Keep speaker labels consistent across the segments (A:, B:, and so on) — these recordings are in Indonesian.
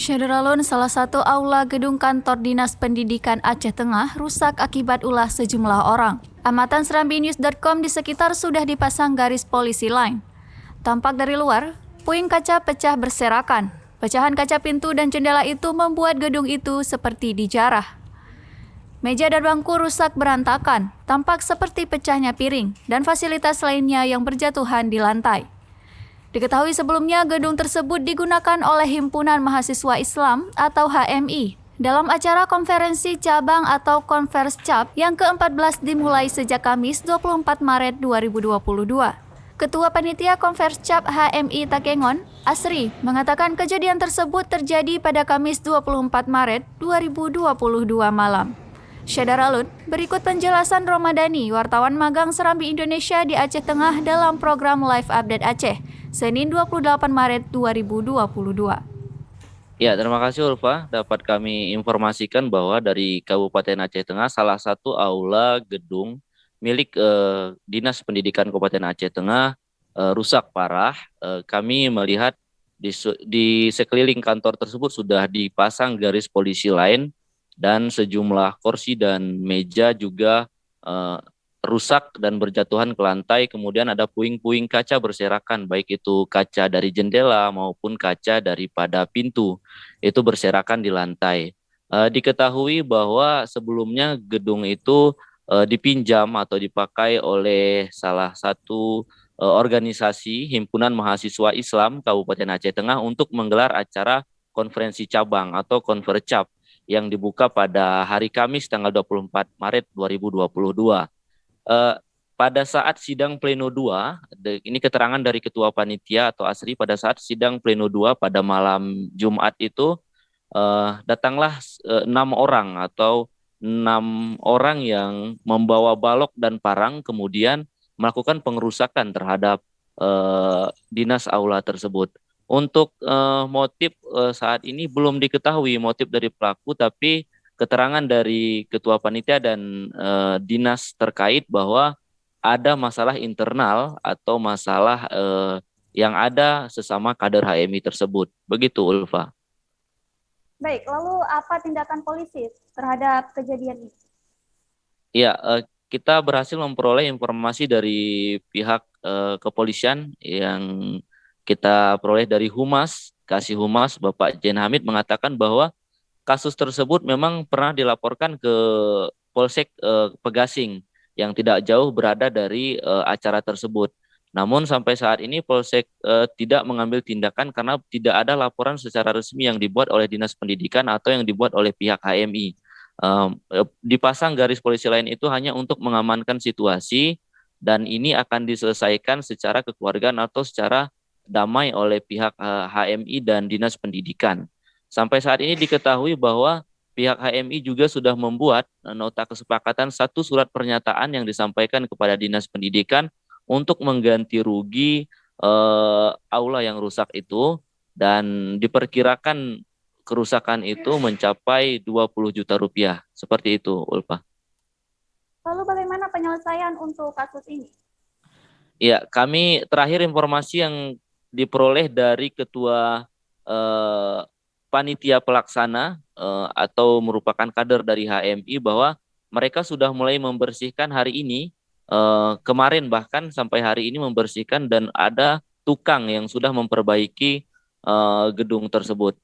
A: Syahralun, salah satu aula gedung kantor Dinas Pendidikan Aceh Tengah rusak akibat ulah sejumlah orang. Amatan serambinews.com di sekitar sudah dipasang garis polisi lain. Tampak dari luar, puing kaca pecah berserakan. Pecahan kaca pintu dan jendela itu membuat gedung itu seperti dijarah. Meja dan bangku rusak berantakan, tampak seperti pecahnya piring dan fasilitas lainnya yang berjatuhan di lantai. Diketahui sebelumnya gedung tersebut digunakan oleh Himpunan Mahasiswa Islam atau HMI dalam acara konferensi cabang atau Konverscap yang ke-14 dimulai sejak Kamis 24 Maret 2022. Ketua Panitia Konverscap HMI Takengon, Asri, mengatakan kejadian tersebut terjadi pada Kamis 24 Maret 2022 malam. Syahralun, berikut penjelasan Romadani, wartawan magang Serambi Indonesia di Aceh Tengah dalam program Live Update Aceh, Senin 28 Maret 2022.
B: Ya, terima kasih Ulfa. Dapat kami informasikan bahwa dari Kabupaten Aceh Tengah, salah satu aula gedung milik Dinas Pendidikan Kabupaten Aceh Tengah rusak parah. Kami melihat di sekeliling kantor tersebut sudah dipasang garis polisi lain dan sejumlah kursi dan meja juga rusak dan berjatuhan ke lantai. Kemudian ada puing-puing kaca berserakan, baik itu kaca dari jendela maupun kaca daripada pintu, itu berserakan di lantai. Diketahui bahwa sebelumnya gedung itu dipinjam atau dipakai oleh salah satu organisasi Himpunan Mahasiswa Islam Kabupaten Aceh Tengah untuk menggelar acara konferensi cabang atau Konvercap yang dibuka pada hari Kamis tanggal 24 Maret 2022. Pada saat sidang pleno 2, ini keterangan dari Ketua Panitia atau Asri, pada saat sidang pleno 2 pada malam Jumat itu datanglah 6 orang atau 6 orang yang membawa balok dan parang kemudian melakukan pengerusakan terhadap dinas aula tersebut. Untuk motif saat ini belum diketahui motif dari pelaku, tapi keterangan dari Ketua Panitia dan dinas terkait bahwa ada masalah internal atau masalah yang ada sesama kader HMI tersebut. Begitu, Ulfa.
C: Baik, lalu apa tindakan polisi terhadap kejadian ini?
B: Ya, kita berhasil memperoleh informasi dari pihak kepolisian yang kita peroleh dari Humas, Kasih Humas, Bapak Jen Hamid mengatakan bahwa kasus tersebut memang pernah dilaporkan ke Polsek Pegasing yang tidak jauh berada dari acara tersebut. Namun sampai saat ini Polsek tidak mengambil tindakan karena tidak ada laporan secara resmi yang dibuat oleh Dinas Pendidikan atau yang dibuat oleh pihak HMI. Dipasang garis polisi lain itu hanya untuk mengamankan situasi dan ini akan diselesaikan secara kekeluargaan atau secara damai oleh pihak HMI dan Dinas Pendidikan. Sampai saat ini diketahui bahwa pihak HMI juga sudah membuat nota kesepakatan satu surat pernyataan yang disampaikan kepada Dinas Pendidikan untuk mengganti rugi aula yang rusak itu, dan diperkirakan kerusakan itu mencapai 20 juta rupiah. Seperti itu, Ulfa.
C: Lalu bagaimana penyelesaian untuk kasus ini?
B: Ya, kami terakhir informasi yang diperoleh dari Ketua Panitia Pelaksana atau merupakan kader dari HMI bahwa mereka sudah mulai membersihkan hari ini, kemarin bahkan sampai hari ini membersihkan, dan ada tukang yang sudah memperbaiki gedung tersebut.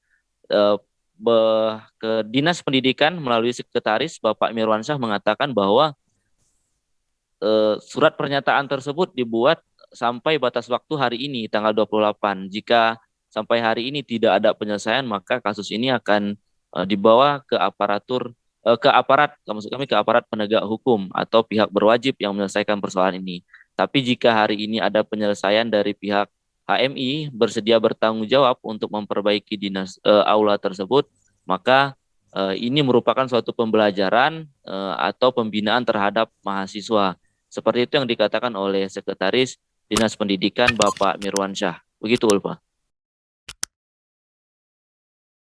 B: Ke Dinas Pendidikan melalui Sekretaris Bapak Mirwansyah mengatakan bahwa surat pernyataan tersebut dibuat sampai batas waktu hari ini tanggal 28. Jika sampai hari ini tidak ada penyelesaian, maka kasus ini akan dibawa ke aparat penegak hukum atau pihak berwajib yang menyelesaikan persoalan ini. Tapi jika hari ini ada penyelesaian dari pihak HMI bersedia bertanggung jawab untuk memperbaiki dinas aula tersebut, maka ini merupakan suatu pembelajaran atau pembinaan terhadap mahasiswa. Seperti itu yang dikatakan oleh Sekretaris Dinas Pendidikan Bapak Mirwansyah. Begitu, Ulfa.